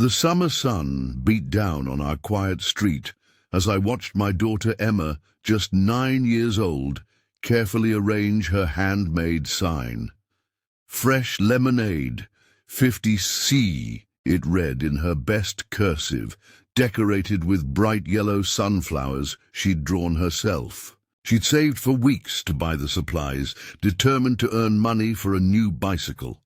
The summer sun beat down on our quiet street as I watched my daughter Emma, just 9 years old, carefully arrange her handmade sign. Fresh lemonade, 50C, it read in her best cursive, decorated with bright yellow sunflowers she'd drawn herself. She'd saved for weeks to buy the supplies, determined to earn money for a new bicycle.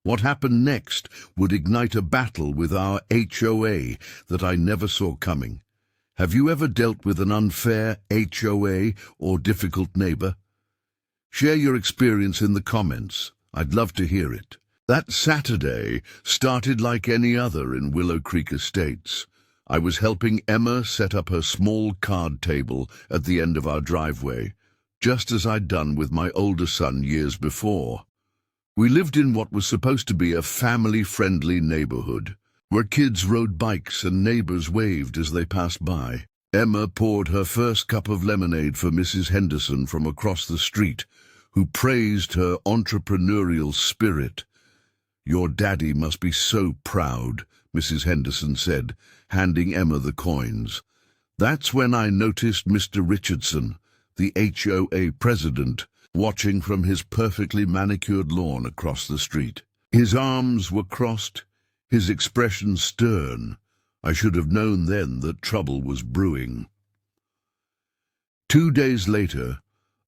What happened next would ignite a battle with our HOA that I never saw coming. Have you ever dealt with an unfair HOA or difficult neighbor? Share your experience in the comments. I'd love to hear it. That Saturday started like any other in Willow Creek Estates. I was helping Emma set up her small card table at the end of our driveway, just as I'd done with my older son years before. We lived in what was supposed to be a family-friendly neighborhood, where kids rode bikes and neighbors waved as they passed by. Emma poured her first cup of lemonade for Mrs. Henderson from across the street, who praised her entrepreneurial spirit. "Your daddy must be so proud," Mrs. Henderson said, handing Emma the coins. That's when I noticed Mr. Richardson, the HOA president, watching from his perfectly manicured lawn across the street. His arms were crossed, his expression stern. I should have known then that trouble was brewing. 2 days later,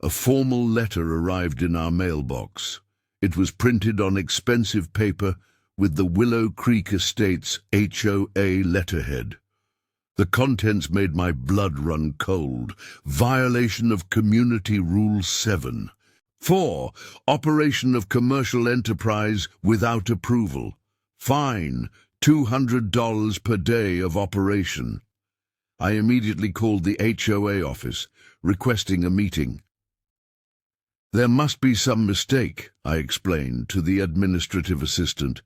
a formal letter arrived in our mailbox. It was printed on expensive paper with the Willow Creek Estates HOA letterhead. The contents made my blood run cold. Violation of Community Rule 7. 4. Operation of commercial enterprise without approval. Fine, $200 per day of operation. I immediately called the HOA office, requesting a meeting. "There must be some mistake," I explained to the administrative assistant.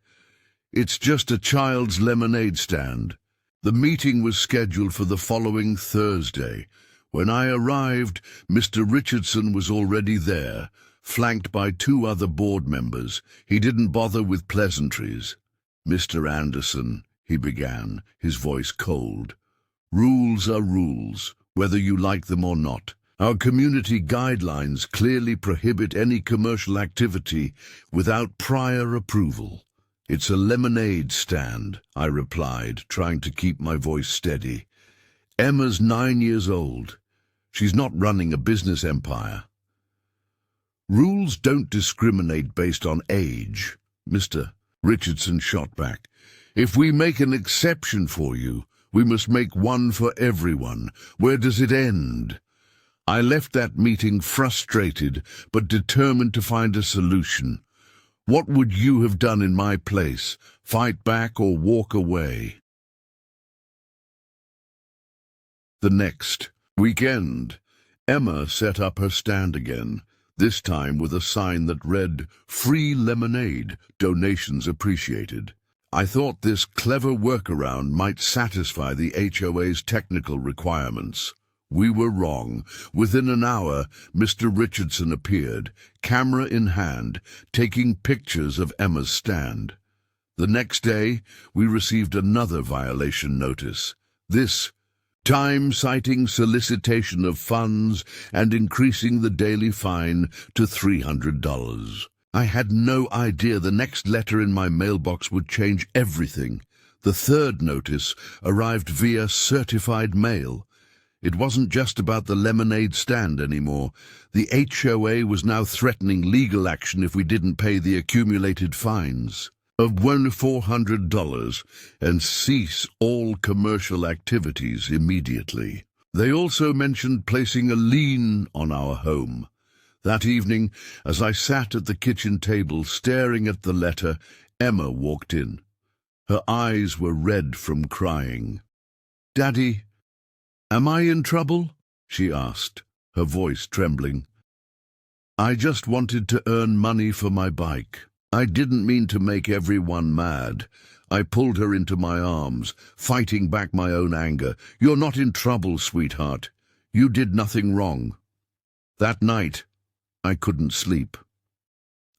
"It's just a child's lemonade stand." The meeting was scheduled for the following Thursday. When I arrived, Mr. Richardson was already there, flanked by 2 other board members. He didn't bother with pleasantries. "Mr. Anderson," he began, his voice cold. "Rules are rules, whether you like them or not. Our community guidelines clearly prohibit any commercial activity without prior approval." "It's a lemonade stand," I replied, trying to keep my voice steady. "Emma's 9 years old. She's not running a business empire." "Rules don't discriminate based on age," Mr. Richardson shot back. "If we make an exception for you, we must make one for everyone. Where does it end?" I left that meeting frustrated, but determined to find a solution. What would you have done in my place? Fight back or walk away? The next weekend, Emma set up her stand again, this time with a sign that read, "Free lemonade, donations appreciated." I thought this clever workaround might satisfy the HOA's technical requirements. We were wrong. Within an hour, Mr. Richardson appeared, camera in hand, taking pictures of Emma's stand. The next day, we received another violation notice. This time citing solicitation of funds and increasing the daily fine to $300. I had no idea the next letter in my mailbox would change everything. The third notice arrived via certified mail. It wasn't just about the lemonade stand anymore. The HOA was now threatening legal action if we didn't pay the accumulated fines of $400 and cease all commercial activities immediately. They also mentioned placing a lien on our home. That evening, as I sat at the kitchen table staring at the letter, Emma walked in. Her eyes were red from crying. "Daddy, am I in trouble?" she asked, her voice trembling. "I just wanted to earn money for my bike. I didn't mean to make everyone mad." I pulled her into my arms, fighting back my own anger. "You're not in trouble, sweetheart. You did nothing wrong." That night, I couldn't sleep.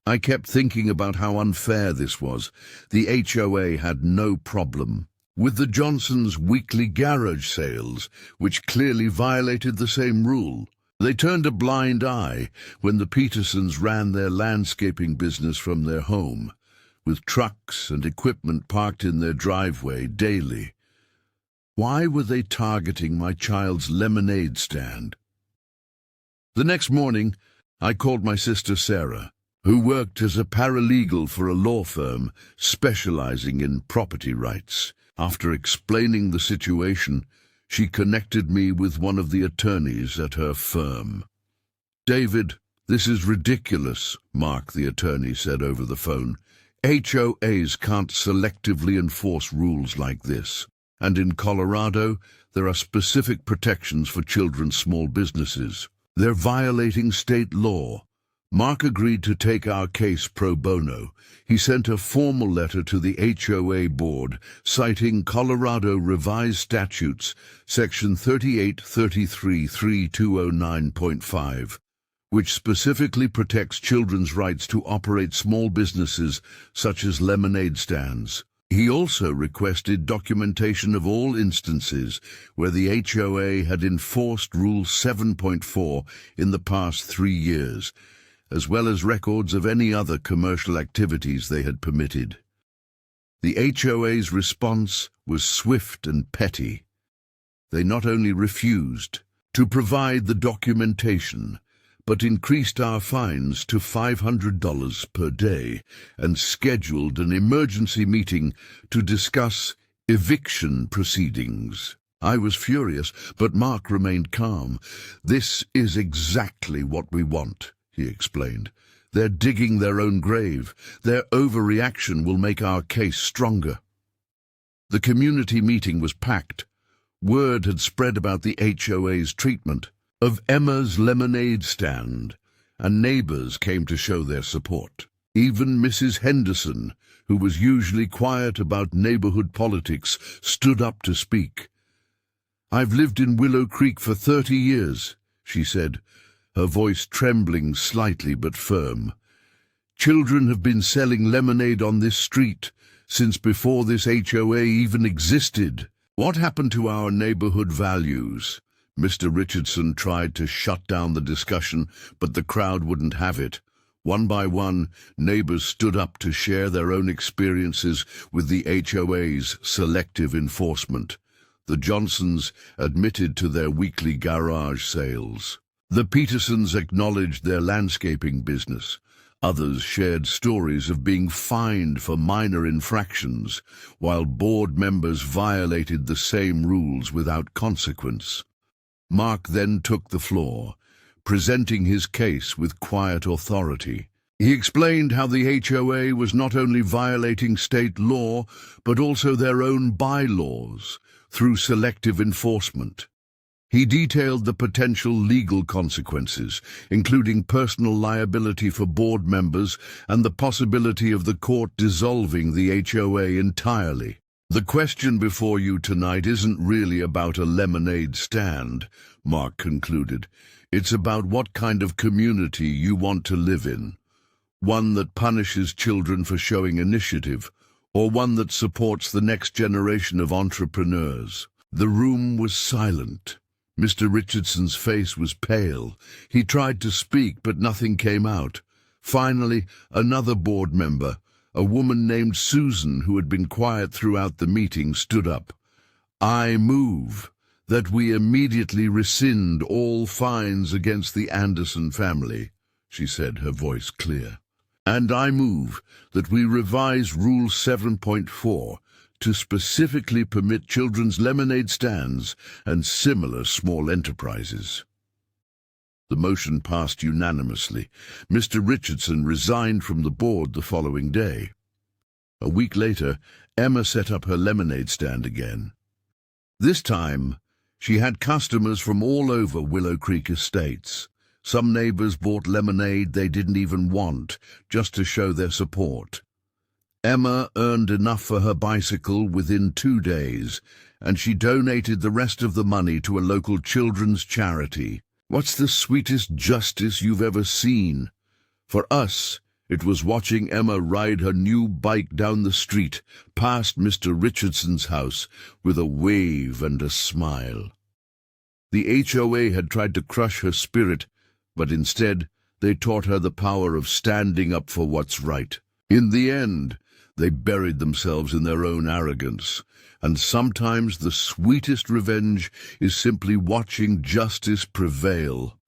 I kept thinking about how unfair this was. The HOA had no problem. with the Johnsons' weekly garage sales, which clearly violated the same rule. They turned a blind eye when the Petersons ran their landscaping business from their home, with trucks and equipment parked in their driveway daily. Why were they targeting my child's lemonade stand? The next morning, I called my sister Sarah, who worked as a paralegal for a law firm specializing in property rights. After explaining the situation, she connected me with one of the attorneys at her firm. "David, this is ridiculous," Mark, the attorney, said over the phone. "HOAs can't selectively enforce rules like this. And in Colorado, there are specific protections for children's small businesses. They're violating state law." Mark agreed to take our case pro bono. He sent a formal letter to the HOA board citing Colorado Revised Statutes, Section 3833.3209.5, which specifically protects children's rights to operate small businesses such as lemonade stands. He also requested documentation of all instances where the HOA had enforced Rule 7.4 in the past 3 years, as well as records of any other commercial activities they had permitted. The HOA's response was swift and petty. They not only refused to provide the documentation, but increased our fines to $500 per day and scheduled an emergency meeting to discuss eviction proceedings. I was furious, but Mark remained calm. "This is exactly what we want," he explained. "They're digging their own grave. Their overreaction will make our case stronger." The community meeting was packed. Word had spread about the HOA's treatment of Emma's lemonade stand, and neighbors came to show their support. Even Mrs. Henderson, who was usually quiet about neighborhood politics, stood up to speak. "I've lived in Willow Creek for 30 years, she said, her voice trembling slightly but firm. "Children have been selling lemonade on this street since before this HOA even existed. What happened to our neighborhood values?" Mr. Richardson tried to shut down the discussion, but the crowd wouldn't have it. One by one, neighbors stood up to share their own experiences with the HOA's selective enforcement. The Johnsons admitted to their weekly garage sales. The Petersons acknowledged their landscaping business. Others shared stories of being fined for minor infractions, while board members violated the same rules without consequence. Mark then took the floor, presenting his case with quiet authority. He explained how the HOA was not only violating state law, but also their own bylaws through selective enforcement. He detailed the potential legal consequences, including personal liability for board members and the possibility of the court dissolving the HOA entirely. "The question before you tonight isn't really about a lemonade stand," Mark concluded. "It's about what kind of community you want to live in. One that punishes children for showing initiative, or one that supports the next generation of entrepreneurs." The room was silent. Mr. Richardson's face was pale. He tried to speak, but nothing came out. Finally, another board member, a woman named Susan, who had been quiet throughout the meeting, stood up. "I move that we immediately rescind all fines against the Anderson family," she said, her voice clear. "And I move that we revise Rule 7.4 to specifically permit children's lemonade stands and similar small enterprises." The motion passed unanimously. Mr. Richardson resigned from the board the following day. A week later, Emma set up her lemonade stand again. This time, she had customers from all over Willow Creek Estates. Some neighbors bought lemonade they didn't even want, just to show their support. Emma earned enough for her bicycle within 2 days, and she donated the rest of the money to a local children's charity. "What's the sweetest justice you've ever seen? For us, It was watching Emma ride her new bike down the street, past Mr. Richardson's house, with a wave and a smile. The HOA had tried to crush her spirit, but instead they taught her the power of standing up for what's right. In the end, they buried themselves in their own arrogance, and sometimes the sweetest revenge is simply watching justice prevail.